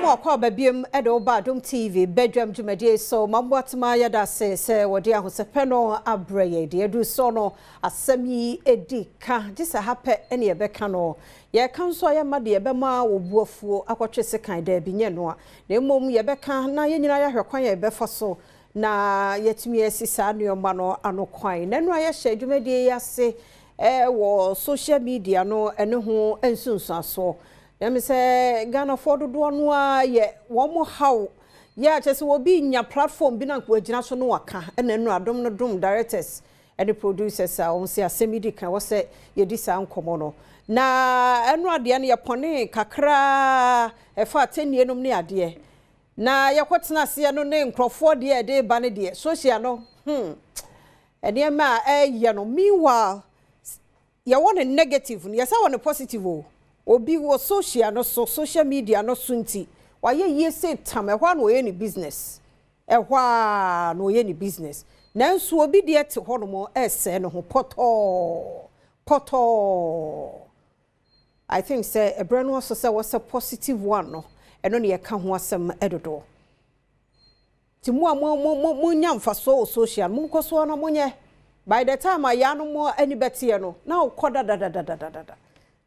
mo kwa babiem edo ba Adom TV bedwam dwumade so mamboatma yada se wode ahosepe no abreye de edu so no Asem Yi Di Ka disa hape ene yebeka no ye kan so ye ma de yebema obuafuo akwotwe sekan da binye no a na emom yebeka na ye nyina ya hwekwan ye befa so na yetumi asisa anuoma no anokwan na no aye hye dwumade yase wo social media no ene ho ensunsu aso Yami say Ghana for do no a ye wo mo how ya chese wo bi nya platform bi na ko agina so no waka ena enu Adom no dom directors and the producers a wo say Asem Yi Di Ka wo say ye di sa nkomo no na enu ade ne ye pone kakra e fa tenie nom ne ade na ye kwotena se no ne nkrofo de e de ba ne de social no ene ma ye no meanwhile ye want a negative ye say want a positive Obi wo social media no sunti wa ye say tam ehwa no ye ni business ehwa no ye ni business nanso obi de ete hono ese no ho poto I think say a brand was say was a positive one no eno ne ye ka ho asem edodo ti mo nyam fa social mo nkoso no mo nye by the time aya no mo ani bete no na ukoda da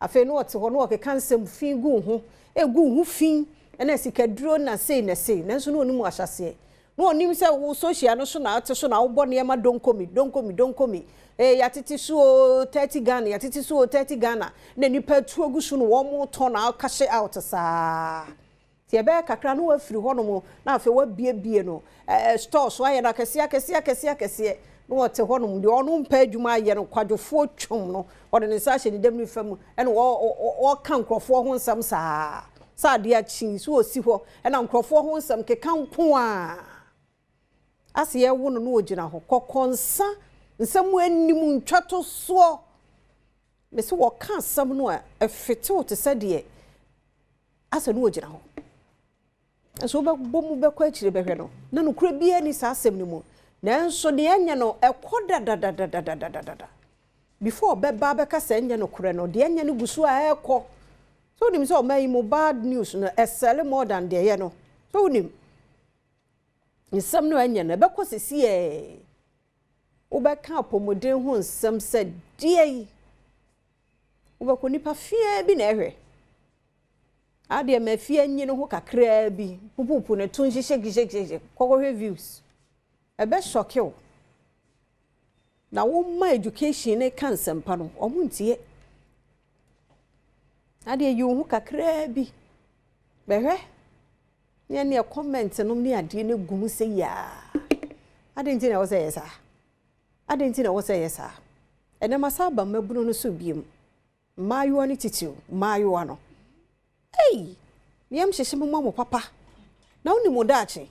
afi no wote ho no ke kansem fin gu ho egu hu fin ena sikaduro na sei nanso no onimu ahyase no onim se wo social no so na ate so na wo bone ma donkomi yatiti so 30 Ghana yatiti so 30 Ghana na nipa tu ogu so no wo mo to na cash out sa ti ebe kakra no afiri ho no mo na afi wa bie no store so aye na kese no wote ho no de ono mpa adwuma aye no kwadwofo twom no ode ne sa hye dem ni fam ene wo kan krofo ho nsam sa de achi so osi ho ena nkrofo ho nsam ke kan ko a ase ye wo no ogina ho kokonsa nsam anim ntwato so me se wo kan sam no a efete wo te se de ase no ogina ho so ba bomu be kwa chire behwe no na no kura bia ni sa asem ni mu nanso de anya no ekoda da before beba beka se anya no kure no de anya no gusu a ekọ so nim so mai mo bad news no sell more than de ye no so nim nsam no anya no beko sesi wo beka apomoden ho nsam se de wo beko nipa fie bi na ehwe ade ma fie anyi no ho kakra bi pupupu ne tun hye kokohwe views ebe shock na wo ma education ne kan sempa no omuntie ade yi hu kakra bi behwe ne e comment no ne ade ne gum se ya ade nti na wo se yesa ene masaba mabuno no so biem mayo ani titiu mayo no yam hyehye mo papa na woni mo daache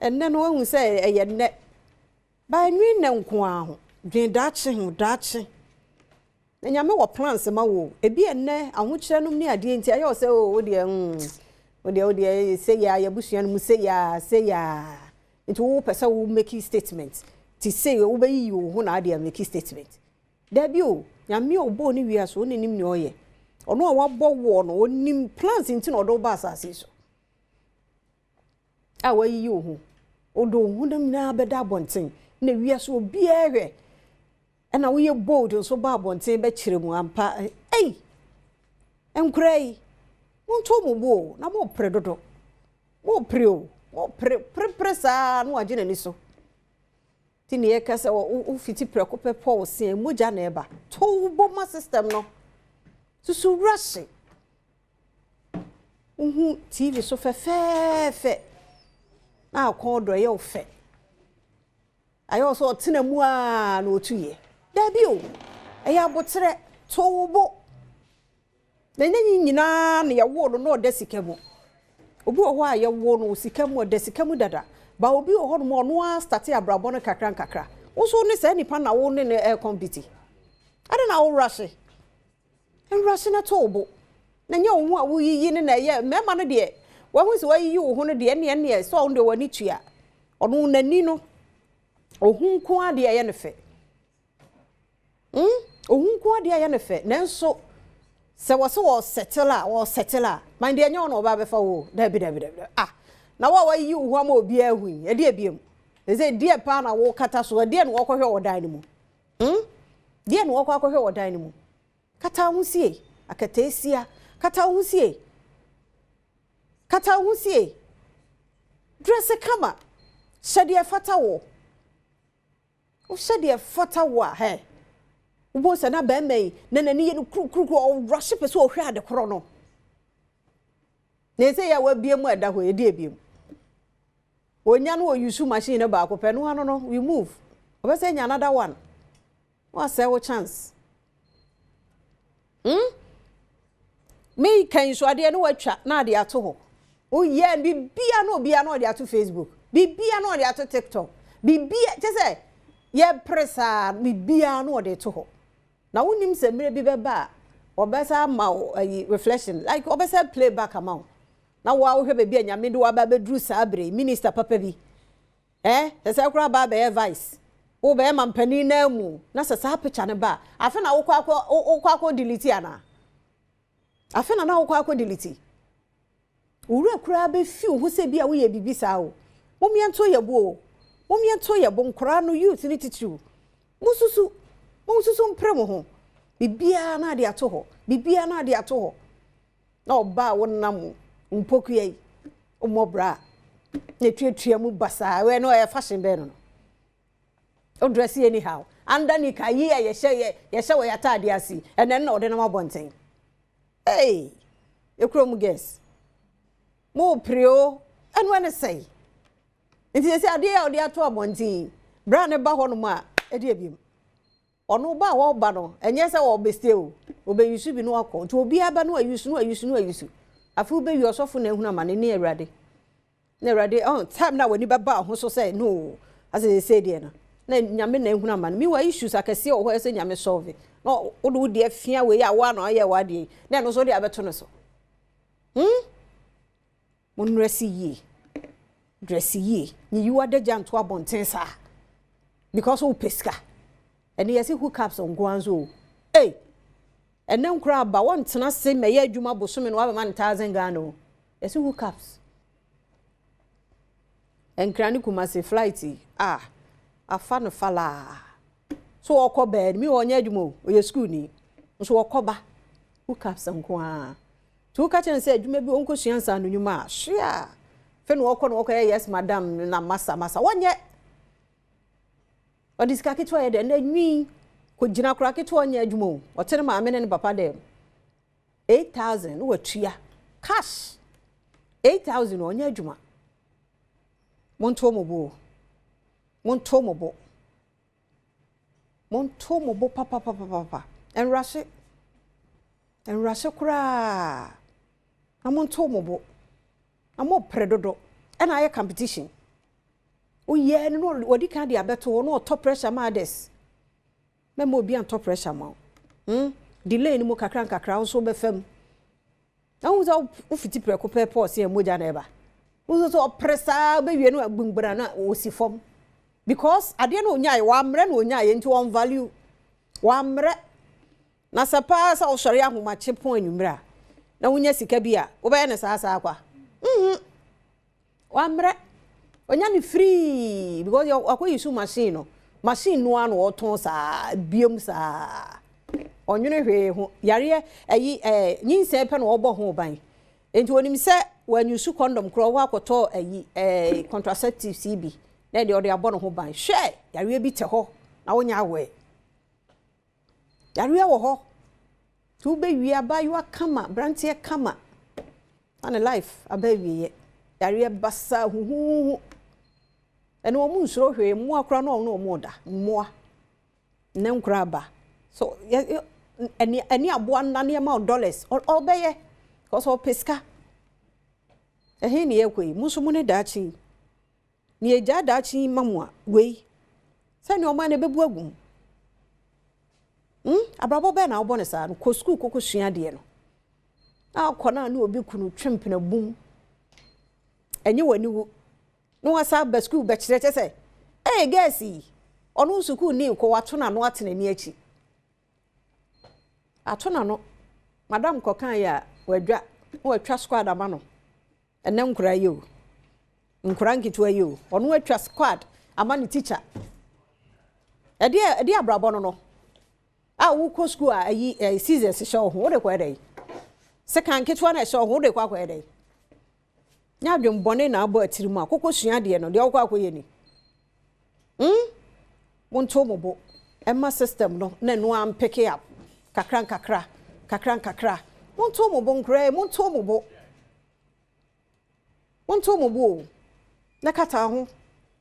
enne no hu se eye nne ba nwi na nko aho dwen daache na nyame wo plans ma wo ebi enne ahokyere no ni ade nti ayo se o de se ya yabusuan mu se ya nti wo pesa wo make statement ti say wo be yi wo ho na ade make statement da bi o nyame obo ni wi aso onenim ni oye ono a wabọ wo no onim plans nti no do ba asase so a wayi ho odo hunam na beda abonten na wi aso obi ehwe na wo ye bold so ba abonten be kire mu ampa enkrai wonto mo bo na mo pre dodo mo pre sa no agye nani so ti ne ye kasa wo fiti pre ko pe po se moja na eba to bo ma system no susu rush TV so fe na akodo ye ofe ayo so tena mu a na otuye da bi o eya botre towo na nyina na ye wo no na oda sikamu obi o ho a ye wo no sikamu oda sikamu dada ba obi o ho no no a start abrabo no kakra wo so ne se nipa na wo ne compete ada na wo rush na tobo na nya wo a wo yiyi ne na ye mema no de wa hu se wa yiyi wo ho no de ne so wo de wani tua ono nani no ohunku ade ye ne fe ohunku ade ye ne fe nanso se wo so wo settle a man de enyo no ba be fa wo da bi na wa yi wo ama obi ahu e de ebiem e say die pa na wo kata so de no wo kohwe wo dan ni mu die no wo kohwe wo dan ni mu kata hu sie akata esia kata hu sie dress kama shade fata wo o shade fata wo he wo se na ba mai na nani ye kru o rush pe so o hwe ade kro no na se ya wa biem ada ho e de ebiem onya no o use machine ba ko pe no no we move o say nya another one what say wo chance me kan so ade no watwa na ade ato ho o ye bibia no obia no ade ato Facebook bibia no ade ato TikTok bibia je say ye presa bibia no ade to ho na wonim se mere bi beba obesa ma reflection like obesa playback amount na wa wo hwe bibia nyame de wa ba bedru sabre minister papa bi se se kura ba be vice wo be mampani na mu na se sa picture ne ba afa na wo kwa delete ana afa na wo kwa delete uru kura be fi wo se bia wo ye bibisa o momiento ye bo nkora no youth ni titru mususu mpre mo ho bibia na de ato ho na oba wonnam mpokuyai omobra ne tuatua mu basa we no e fashion be no o dress anyhow anda ni ka yi ye hye wo yatade asi ene na ode na mabonten ekrom guess mo prio enu ene sei nti se ade ya ode ato abonten bra ne ba ho no ma ede ebiem ono ba wo ba no enye se wo bestie o obe yusu bi no akọ nti obi aba no ayusu afu be yosofo na ehuna ma ne ne awrade time na wani baba ho so say no as they say there na nyame na ehuna ma me wa issues akese o ho ese nyame solve no wo de afia we ya wa no aye wa de na no so de abeto no so monresi yi ni you ada janto abonten sa because o peska and yes hookups on gwanzo and then crab ba won tena se me ya adwuma bosome no aba man 1000 Ghana yes hookups and krani kuma se flight afa no fala so okoba mi wonya adwuma o ye school ni so okoba hookups nko to ka chen se adwuma bi onko suansa no nyuma hwea fe no okọ no okọ yes madam na masa wonye odiska kitwa ye de na nwi ko gina kura kitwa nya adwuma o tere ma amene ne papa dem 8000 no watua cash 8000 onya adwuma monto mobo papa enrashe kura amonto mobo amo predodo na aye competition o ye no wodi kan dia beto no top pressure ma des memo obi an top pressure ma delay ni mo kakra so be fam na wo zo ufiti preko pepe se moja na eba wo zo pressure be wie no agbumbra na o si fam because ade na onya wa mre na onya ye nti won value wa mre na sapa sa o sori ahoma chepon anumra na wonya sika bia wo be na sa akwa wa mre onya ni free because you akwa use machine no an oton sa biom sa onwene hwe ho yare nyinse pe no obo ho ban enti onim se when you use condom kro wa akoto contraceptive CB na de ode abo no ho ban hwe yare bi te ho na wonya awe yare wo ho tu be wi aba you kama brantie kama and life aba wi yare basa hu eno mu nsoro hwe mu akra no mu da mu ne nkra ba so any abo na ne ma dollars obeye cause o peska ehe ne yakoi muso mu ne dachi ne eja dachi mamua wei se ne o ma ne bebu agum abrabo be na obo ne sa no ko school koko sua de no akona na obi kunu twempena bum enye wani wu no wasa ba school be kire se gesi onu school ni ko wato na no atene ni achi ato na no madam kokan ya wadwa squad amano ene nkura yo nkura nkitu ayo ono wadwa squad amani teacher edi abrabo no a wo ko school a yi seasons show ho de kwa dai second kitu na show ho de kwa dai nya dwem bone na abo atirimu akoko sua de no de wo kwa koye ni wonto mobo emma system no na no am pick up kakran wonto mobo nkra wonto mobo na kata ho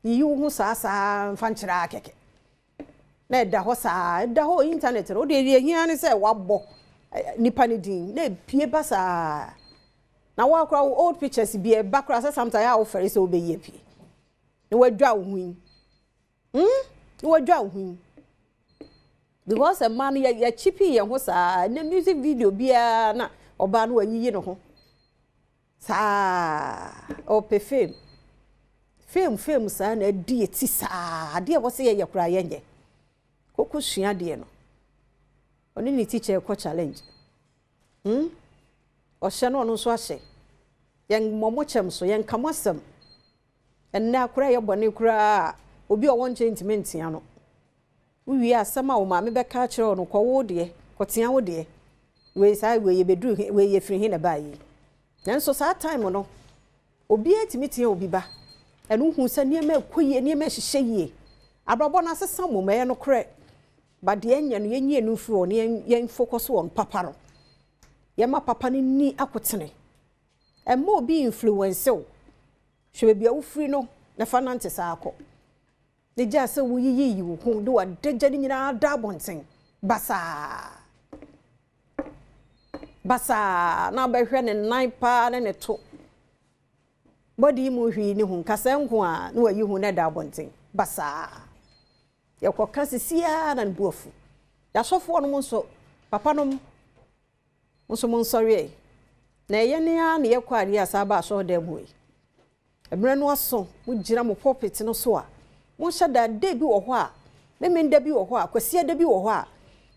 yi wo saa mfankyira keke na da ho saa da ho internet no de hia ne se wabbo nipa ne din na pie basa na wa kra old pictures bi e bakra say sometimes ya offer so be ye pie ni wadwa wo hu ni wadwa wo hu because a man ya chippy ye ho saa na music video bia na oba no anyiyi no ho saa o pe fame saa na di eti saa de wo se ye kra ye nye koko sua de no oni ni teacher ko challenge o hye no so ahye yen momo chem so yen kamosem enna kura ye bone kura obi o won change ya no wi asema wo ma me be ka kire no ko wo de ko tia wo de we sai we ye bedru we ye firi hin na bayi nanso saa time no obi etimi tia obi ba enu hu se niam akoye niam ahihye yie abrabo na sesa mo me no kure ba de enya no yenye no firi on yen focus on papa no ye ma papa ni akotene emma obi influence o hwe bia wo firi no na fanante saa akọ ne ja se wo yiyi wo hu do adagya ni nyina da bonten basa na ba hwe ne nan pa ne to body mu hwi ni hu kasa nko a na wayi hu na da bonten basa ye ko kasisia na nbuofu ya sofo no nso papa no nso mon sorry na ye ne a na ye kwari asa ba so da mu emre no aso wo gira mo pulpit no so a mo shada da bi wo ho a me da bi wo ho a kwasia da bi wo ho a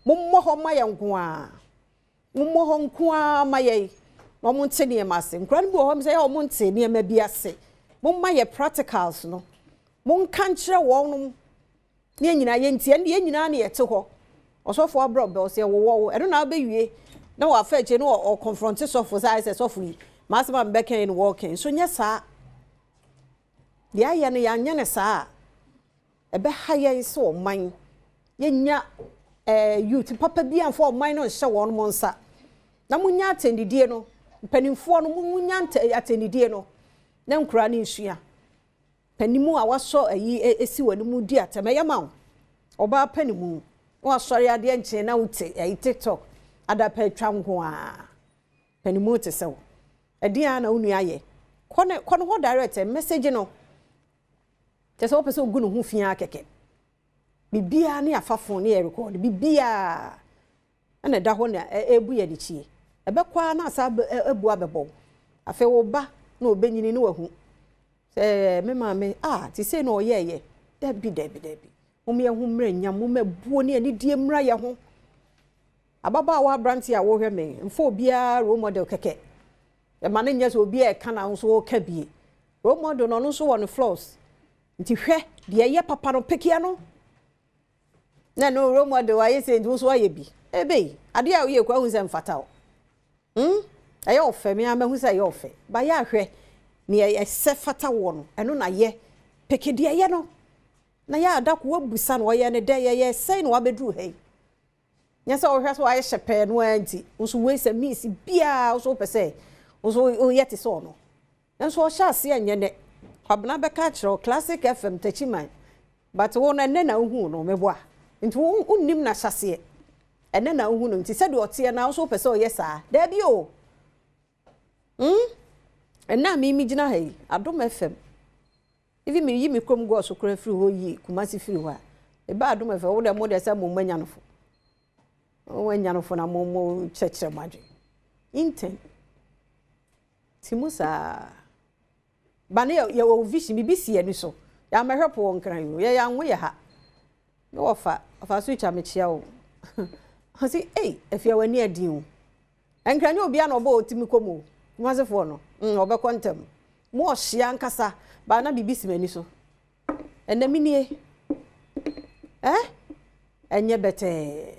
mo ho ma ye nko a mo ho nko a ma ye no mo nte ne ma se nkran bi wo ho me say o mo nte ne ma bi ase mo ma ye practicals no mo kan kire wo no ne nyina ye ntie ne nyina na ye te ho osofo abrobe o se wo eno na ba wie na wa fa che no o confront sofo say say sofo yi ma se ma mbeka in walking so nya saa ya ya ne ya nya ne saa ebe haye so man ye nya youth papa bi anfo man no hye won mo nsa na munya atendidie no mpanimfo no munya atendidie no na nkura ne nsua panimu a waso ayi esi wani mu di atama yama oba panimu wa sori ade nche na uti ayi TikTok ada pa twa nko a panimu te sew ade a na unu aye kono ho direct message no te se opese ogu no hu fia keke bibia ne afafo ne record bibia na da ho na ebu ye de chie ebekwa na asa ebu abebo afa wo ba na obenyini ne wahu me mame ti say no ye dabi me hu mra nyam me buo ne ani die mra ye ho ababa wa branti a wo hwe me mfo bia role model keke e ma ne nya so bia e kana nso ka bie role model no nso won floors nti hwe de ye papa no pekia no na no role model wa ye say nso wa ye bi ebe ade a wo ye kwa hu se mfata o aye ofe me ama hu se ye ofe ba ya hwe ni ye se fata wo no eno na ye pekede ye no na ya adako wabusa no ye ne de ye sei no abedru hei nya se o hwe so aye hyepe no anti nso we se miss bia so pese nso o yete so no nso o sha ase anye ne kwabna be ka kiro classic fm tachiman but wo na ne na hu no meboa nti unnim na hyase ene na hu no nti se de ote na so pese o yesa da bi o enna mi gina hei Adom FM ivi mi yi mi krom go so kra firi ho yi Kumasi firi ho a e ba Adom FM wo de mo de se mo manyanofo o wanyanofo na mo chechire madwe inten timusa bane ya wo vision bibisi ani so ya mehwepo won kran yo ya nwo ye ha no ofa switch amechia wo hasi efia wani adin enkranye obi a na obo otimi komo mwazefo no obekọ ntem mo ohia nkasa ba na bibisi mani so enaminie enye bete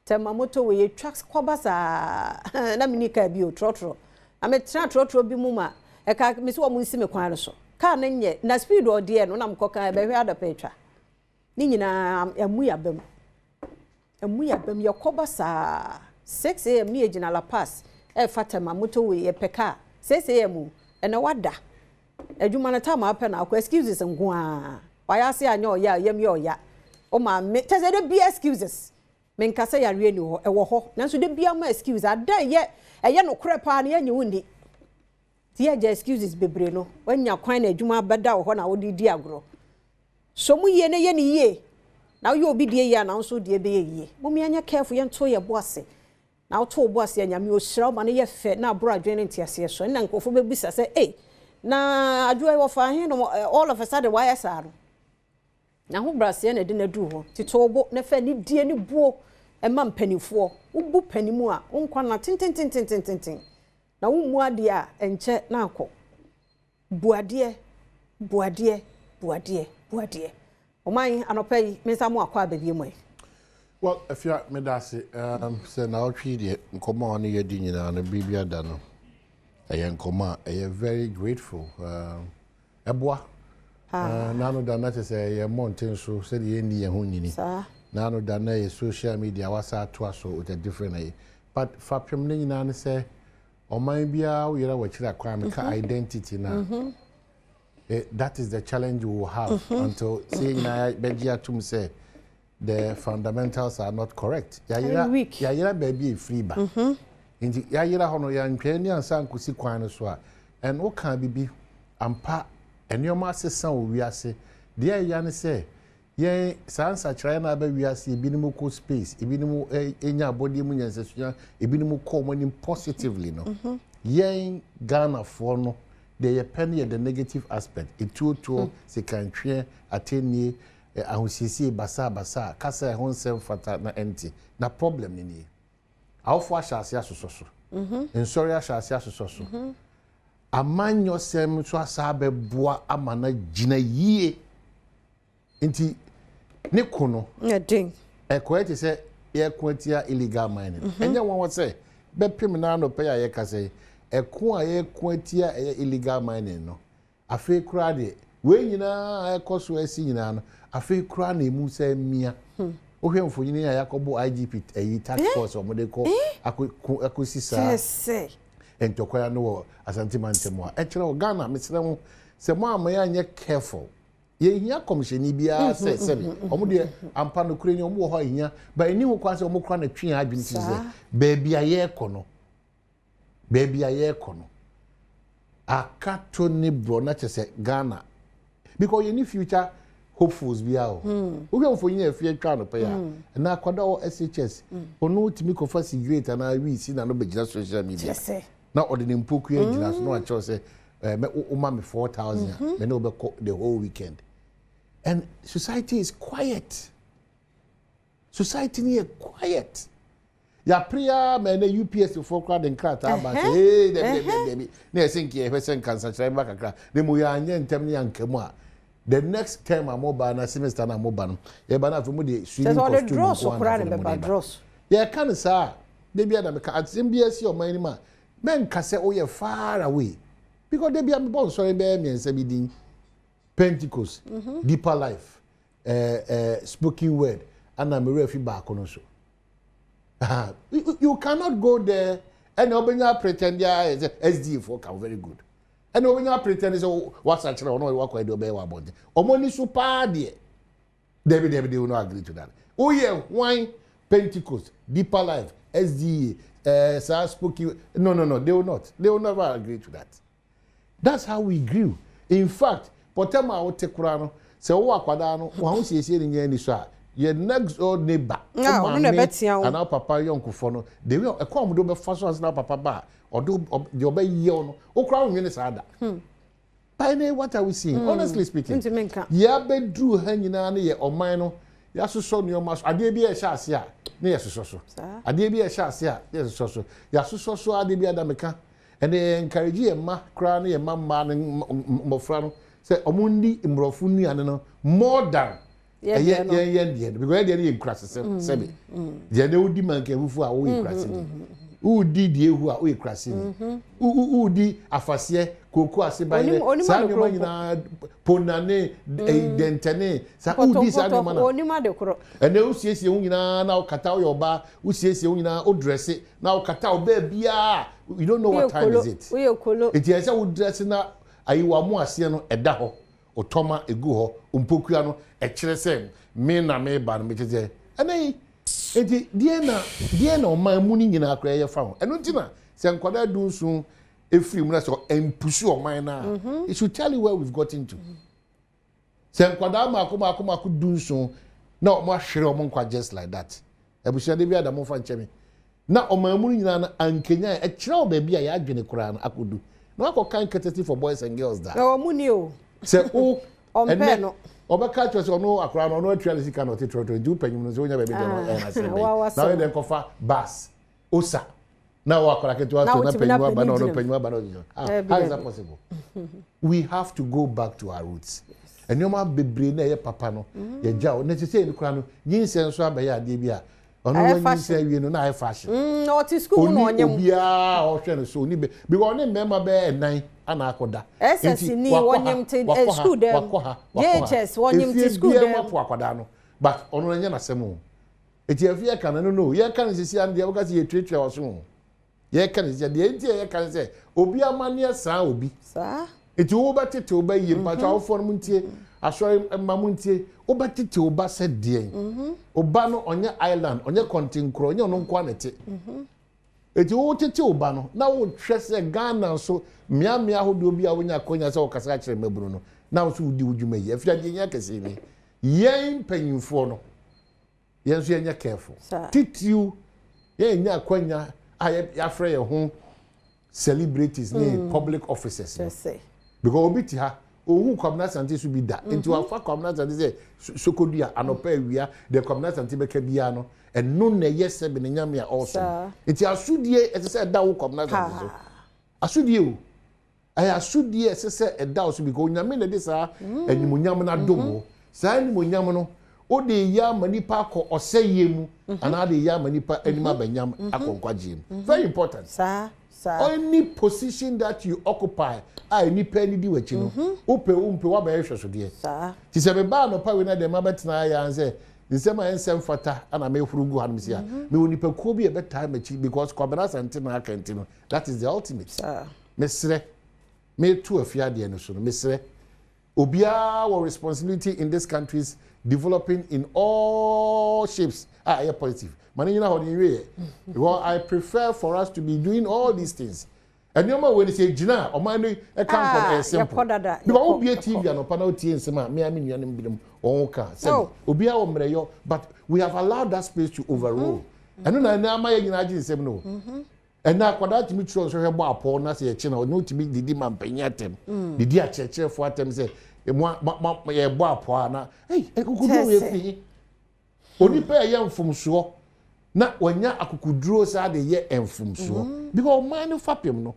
tema moto we trucks kwabasa na minika bi o trotro ametra trotro bi mu ma eka misi wo mu nsi me kwan so ka na nye na speed o de no na mkoka be hwe adapetwa ni nyina emu yabam yakobasa 6 am ni ejina la pass fatema moto we ye peka 6 am ena wada adwuma na time ape na akwa excuses nko a waya se anya oya yam ye oya o ma me teze de be excuses men kasa yare ni ho ewo ho nanso de bia ma excuse adan ye no kore pa na ye wundi ti ye excuses bebre no wanya kwan na adwuma beda wo ho na wo di agro so mu ye ne ye ni ye na wo obi die ye na nso die be ye mumia anya careful ye nto ye boase na wo to boase anya me o hira ma ne ye fe na abro adwene ntiase so na nkofo be bisa se na adwo wo fa he no all of a sudden why asaro na ho brase na de na du ho titobo na fa ni die ni buo ema mpanifo ubu panimu a wonkwa na tintintintintintin na wo mu ade a enche na akọ buade oman anopai mensa mu akọ ababie mu well if you me da say say na otwi de nkomo on ye di nyina na bibia da no nkoma very grateful eboa na no da na te say ye mountain so say ye ni ye ho nyini na no da na ye social media wasa to aso with a different but fapem ne nyina ne say oman bia wo yera wa kira kwa me ka identity na that is the challenge we will have until saying na begia tum say the fundamentals are not correct ya yera baby free ba inti ya yera hono ya ntwani ansa nkosi kwan no so a and wo kan bibi ampa enioma asesan wo wiase de ya ne say yen sansa kire na ba wiase ebinimu ko space ebinimu enya body mu nyansesua ebinimu ko mo positively no yen Ghana for no the penny the negative aspect etuotuo se kantwe atenie ahosisi basa kasa ho nsem fata na enti na problem ni awfo ahyase asososo ensori ahyase asososo amanyo sem so asabe boa amana gina yie enti ne kono edin ekwete se ye kwantia illegal mining enya won say be pem na no pay ye kase eko a ye kwantia illegal mining no afi kura de we nyina ekoso asi nyina no afi kura na emu se mia ohwe mfonyini ya yakobo IGP task force o mode ko akosisa entokoya no asante mantemo a ekere Ghana mesrem se mo amaya anye careful ye hia commission bia se omode ampa no kure ni omo ho hia ba eni ho kwanse omo kura na twen adwin ti se baby aye kono akato ni bro na chese Ghana because you need future hopefuls bia o we go for yin afie twa no pay na akwada o SHS onu timi ko fa cigarette na wi si na no begina social media na ordinary mpoku agina so no a cho say me uma me 4000 me no be the whole weekend and society is quiet ya priya me na UPS for crowd and crowd aba say baby na think ye person cancer try back akra de mo ya anye ntem ne yankamu a the next term amoba na semester na amoba no ye ba na for the swimming costume draw so crowd and draws ye kan sa de bia na me ka atsem bia si o man ni ma men ka se o ye far away because de bia me bon so be me nsa bi din Pentecost deeper life spoken word and am refi back no so you cannot go there and obenya pretend ya SD for can very good and obenya pretend is what's actually no work we do be wa bond omoni super there David they will not agree to that oh yeah wine Pentecost deeper life SD spoken no they will never agree to that. That's how we grew. In fact potema o tekura no se wo akwada no wo ho siesie ni nya ni so a your next door neighbor and our papa yonkufo no they will come do be faso as na papa ba odo the obey ye no o kra wo nwene sada by now what are we seeing honestly speaking ya be dru ha nyina na ye oman no ya so so ne o ma so ade bi e sha ase a ne yesoso ade bi e hye ase a yesoso ya soso ade bi adameka ene encourage ye ma kra ne ye ma ne mofra no say omundi imrofu ni ane no more than ye because ye nkrase sebe je ne udi manke fufu a wo nkrase udi die hu a wo nkrase udi afase koko asebaye sa nyoma nyina ponane dentene sa udi sa nyoma na onima de kro ene usiesie hu nyina na okata wo yoba usiesie hu nyina o dress na okata wo ba bia you don't know what time is it it is say wo dress na ayiwa mu ase no eda ho otoma egu ho ompokua no e kire se me na me ba no me tete ene enti die na o man mu ni nyina akra ye fa ho eno ntina se nkwada dunsun efiri mu na so empusu o man na it should tell you where we've gotten to se nkwada makoma dunsun na o ma hwere o nkwa just like that ebusia de bi adam fa ncheme na o man mu ni nyina na ankenya e kire o ba bia ya adwene kura na akodu na akokan courtesy for boys and girls that o mu ni o se o ompe no obeka chose ono akra no no atwa sika no tetroto du panyum no so nya bebe no na se na we den kofa bus osa na wa akra ketu ato na panyum aba no panyum aba no how is that possible we have to go back to our roots enyoma bebre na ye papa no ye jaw na tete ni kra no yin senso abaye ade bi a ono wan say wie no na I fashion no ti school no onyem bia o hwe no so ni be because oni member be nan ana akoda SS ni wonyem ti school dem JHS wonyem ti school dem wapo akoda no but ono nya na semu eti afia kan no ye kan sisi an de wakati ye tretre oso ye kan sisi de enti ye kan say obi amane sa obi sa eti wo batete oba yi mpacha wo for mu ntie asori mamuntie obatete oba se de oba no onye island onye kontinkro onye ono nkwa nete eti wo tete oba no na wo hwese Ghana so mia hodo obi a wonya konya se wo kasa kire maburu no na wo so udi udwuma yi afia de nya kese ni yen panyimfo no yen so nya careful titiu yen nya konya ya frɛ ye ho celebrities ni public officers because obi ti ha ohu community santi su bi da enti wa fa community santi say sokodua anopa awia the community santi beka bia no eno na yese be nyame a also enti asudie ese da wo community santi so asudie o ay asudie ese da wo so bi ko nyame na de sa animunyam na domo sa animunyam no o de ya manipa akọ oseye mu ana de ya manipa anima banyam akonkwaje mu very important any position that you occupy any penny di wachi no umpe wa ba yehwe so de ti se be ba no pa we na de ma betena ya nse nsema ensem fata ana me hurugu hanum sia me onipa ko bi e beta machi because kwabena sante na akanti no that is the ultimate mesre me tu afia de no so no mesre obia our responsibility in this country is developing in all shapes yeah positive money na hodi we because I prefer for us to be doing all these things and you know when you say gina o man no e kan ko simple because obi TV anopa na otie nsema me ami nuanem bidum on ka say obi a wo mreyo but we have allowed that space to overrule and na ama ye gina agi nsem no and na kwada timi tro so hwebo apo na say ye chi na no timi didi mampanya tem didi a chekere fo atem say ye bo apo na hey ekukuduro ye fi onipa ye mfumso na wanya akukuduro sa de ye emfumso because man fapem no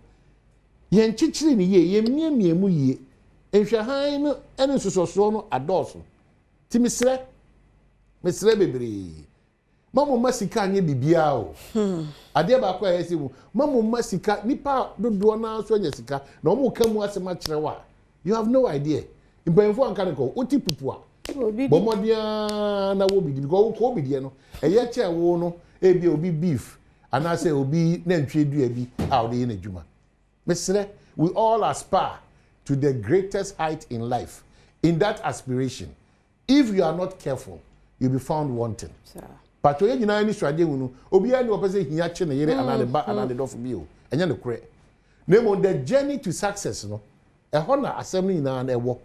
ye nchichiri ni ye miemie mu ye enhwahan no ene sososo no adoso ti mesre bebre mamu masika anye bibia o ade ba kwa yesi mu mamu masika nipa dodo na so anya sika na omu kamu asema kirewa you have no idea impenfo ankaniko oti pupua bomodia na wo bidi because ko bidi no eye che wo no ebi obi beef ana say obi na ntwe dua bi a o de na djuma mesre we all aspire to the greatest height in life in that aspiration if you are not careful you'll be found wanting but oye nyina ni swade hu no obi ani opese hia che na yere anade ba anade dofu bi o enya ne kure name the journey to success no e ho na asem ni na ewo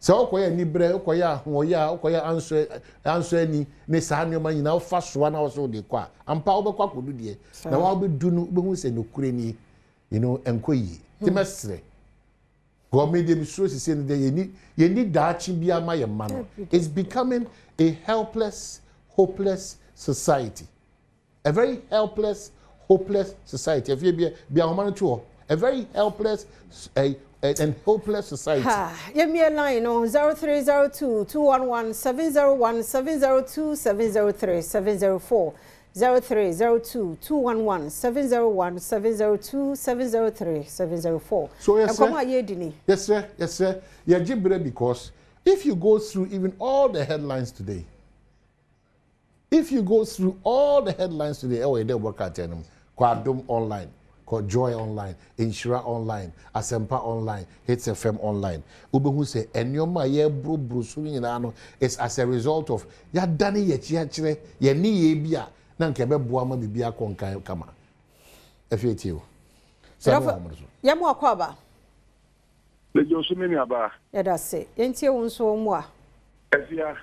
se okoya ni bre okoya ahoya okoya answer ni ne sa nyoma nyina ofa soa na wo de kwa ampa obekwa kodu de na wa obedu no behu se no kure ni you know enkoyi timesre go me de misro se se de ye ni daachi bia ma ye ma no it's becoming a helpless hopeless society. A very helpless, hopeless society. If you be a woman too, a very helpless and hopeless society. Yeah, me a line on 0302 211 701 702 703 704 0302 211 701 702 703 704. So yes, sir. Yes, sir. Yes, sir. Yeah, because if you go through even all the headlines today, oh, they work at them. Adom online, Joy online, Inshira online, Asempa online, Hits FM online. Ubehu say, and your my ye bro swinging ano is as a result of ya dani ye ye ni ye bia, nankebe buama bibia konka kama. FATU. Yamu akwaba. Le Josumini aba. Yeah, that's it. Yentie unso mwa. Ezia.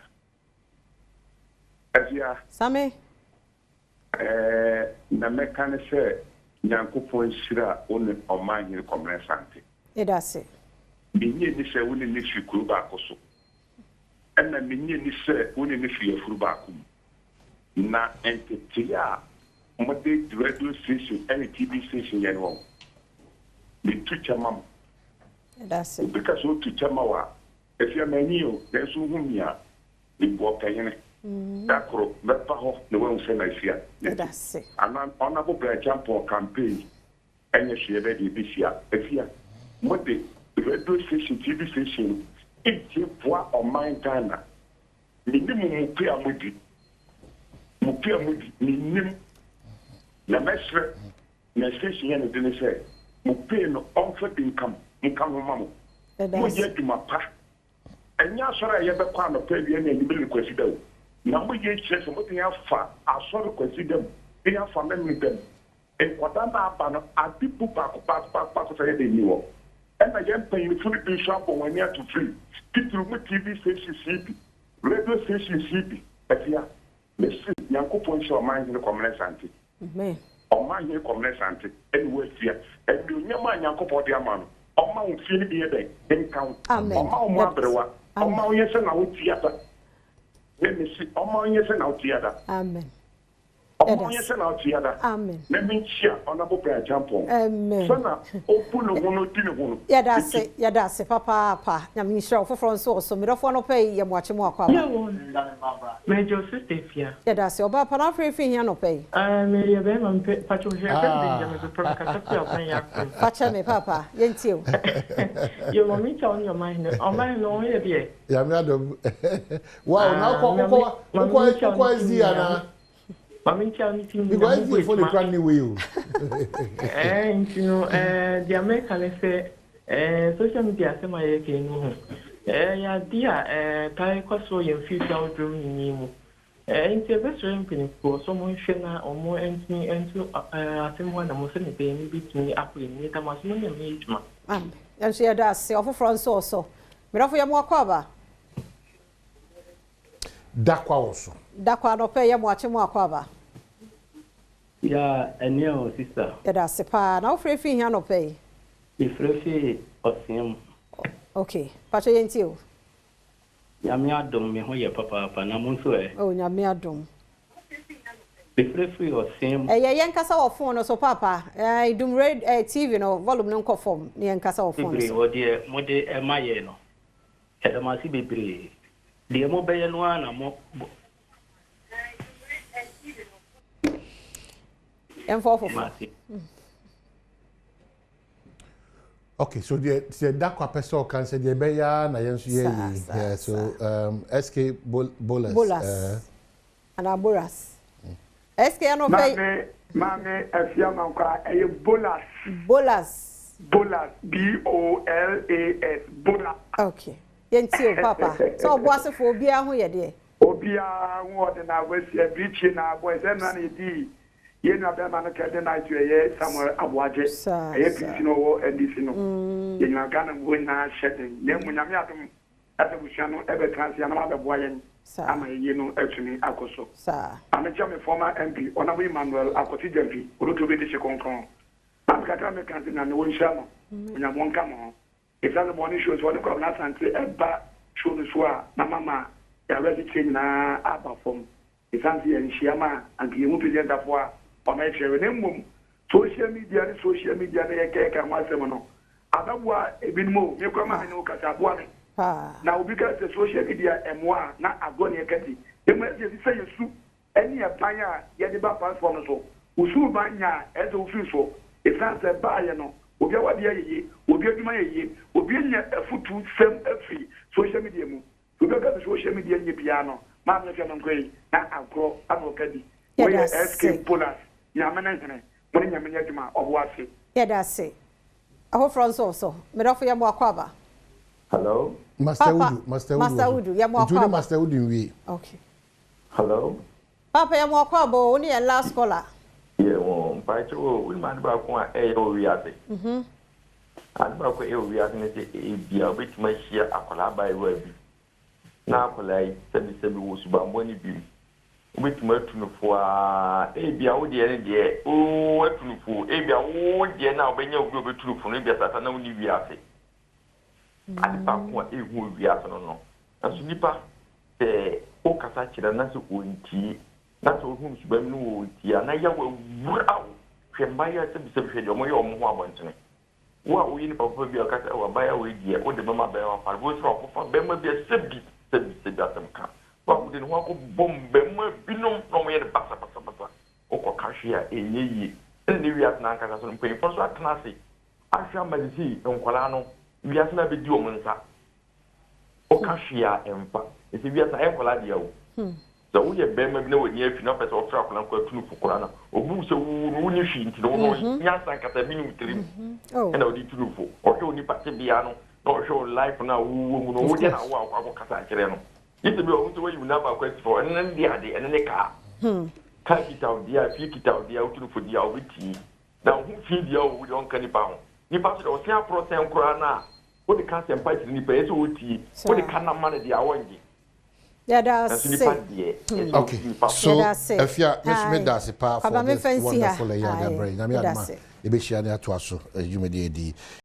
Same. Na mekane se Nyankopon shira one omanyi komresante. That's it. Minye ni se woni ni fikuru ba koso. Enna minye ni se woni ni fiyefuru ba kum. Na entetia mode radio station and TV station yenwo. Ni tucha mam. That's it. Because o tucha mawa. Efia manio, densu humia. Ni bokayene. Dakro, bepa ho ne we unse na ifia. That's it. Anan honorable branch for campaign. Enye shebe di bisia. Efia. Mode radio station TV station. Iti voix o man Ghana. Ni mupi amudi. Mupi amudi ni nim. Na mesre na station ya ne dine se. Mupi no onfa income. Income mamo. Mo ye duma pa. Enya sora ye be kwa no pa bia na ni bi kwasi dawo. Na mo ye chese mo tin fa asoro kwasi dem. Tin fa memi dem. E kwada na aba no adipu pa ko say dey ni wo. And I am paying fully bishop when you are to free. People with TV station CP, radio station CP. But yeah, let's see, Yanko Point your mind in the communist anti. Amen. Or mind in the communist anti. Anyway, here. And you never mind Yanko Point the man. Or my own feeling the other, then count. Amen. Or my own mother, or my yes and out theater. Let me see, or my yes and out theater. Amen. Amen. Let me share honorable prayer jump on. Amen. Sana, open one. Yeah, that's it. Yeah, that's it. Papa. I mean, sure, for France also. Me don't want to pay you much more. Major sister here. Yeah, that's it. Oba pana free here no pay. Me ya be man pacho here me from Katapia. Pacha me papa. Yentio. You want me on your mind? On my no here. Yeah, me Adom. Wow, now ko is there. Mami chani team. Because you for the cranny wheel. And you know, the American say, social media say my no. Ya dia, tai kwaso ye future dream ni mu. Nti best ramping ko so mo hwena o mo enti ento asem ho na mo se ne be mi bitini apre ni ta maso no me ejuma. And she had us of France also. Me rafo ya mo akwaba. Dakwa also. Dakwa no pay ya mo ache mo akwaba. Ya enyo sister. Ya da sepa na ofre fi hia no pay. Ifrefi osiem. Okay. Pacho yentio. Ya me Adom me ho ye papa na mo so e. Oh, nya me Adom. Ifrefi osiem. Ye yenkasa wo phone no so papa. Dum red TV no volume no conform. Ni yenkasa wo phone. Bebre wo de mo de e maye no. Edamasi bebre. De mo be ye no na mo Okay, so the Dakwa person can say the beya na yensu ye. Yeah, so SK Bolas. And Aboras. SK no pay. Mame afia mankwa e Bolas. Bolas. Bolas BOLAS. Bolas. Okay. Yentio papa. So boase for obia ho ye de. Obia wo de na wesi e bichi na boys em na di. Ye na be man ka de night ye somewhere abwaje. Ye piti no wo ndc no. Ye na Ghana wo na shedding. Ne munyame atom atebusia no e be transia na be boa yen. Ama ye no atuni akoso. Sa. Amecha me former MP Honorable Emmanuel Akoti Jamfi. Oruto be de shekonkon. Amkata me kan na no wonsha no. Munyam wonka mo. If that morning shows what the governor sante eba show no so na mama ya ready change na aba form. esanse yɛ nhyiama anka yɛmu presentafo a ɔma ɛhwɛre ne mmom social media ne yɛ kɛɛka ho asɛm no ababoa ebinom o mekɔ ma me ne wo kasa aboa me na obi ka sɛ social media ɛmoa na agɔ ne ɛkɛti ɛmu ɛsɛ sɛ yɛsu ɛne ɛban a yɛde ba platform no so usu ban nya ɛsɛ ofiri so esanse baayɛ no obi awade yɛyɛ obi adwuma yɛyɛ obi nya afutu sɛm afiri social media mu obi ka sɛ social media nyɛ bia no ma me fɛ man koyi na agro anokadi we SK Polas nyamena hene mo nyamenya adwuma ɔboase yɛda se ahofro so medɔfo yɛ mo akwaba hello Master Udu yɛ mo akwaba Master Udu wi okay hello papa yɛ mo akwaba o ni yɛ last caller yeah won pai cho we man ba ko a e o wi ase an ba ko e o wi ase ne se e bia obetuma hia akola ba e wa bi na akola yi sebi wo suba mboni bi obetuma tunufo a e bia wo de ne de o atunufo e bia wo de na obenya obi obetunufo no bia sata na woni wi ase an ba ko e hu wi ase no aso nipa o kasa kira na so onti na so hu suba mu no onti na ya wa wura hwemba ya sebi hwe de omo ye omo ho abontene wo a wo yi ni papa bi akasa wa ba ya wo die o de mama ba ya fa bo so akofa be ma bi sebi atam ka wa wo de no ko bombe ma binom no mo ye de basa o ko kahwe a enye yi ne wi atna akasa so mpin fo so atna se ahwa madisi nkwala no wi atna be di o mo nsa o kahwe a empa ese wi atna enkwala dia wo so wo ye be ma bi na woni afi na pese o fra kwala ko atunu fukura na obu se wo ni hwi nti no nya san kata bi ni trim na o di tunu fu o hwe oni pate bia no na o hwe life na wo mu no wo de na wo akwa kasa kire no ite bi o so we na ba kwest for en ndi ade en ne ka ka kita dia fi kita dia o tunu fu dia o biti na hu fi dia o wo kan nipa ho nipa so o 100% kura na wo de kan sempa ti nipa eso o ti wo de kan na ma ne dia wonje okay so if you miss me that's part for this wonderful young brain na me adma e be share na to aso you me dey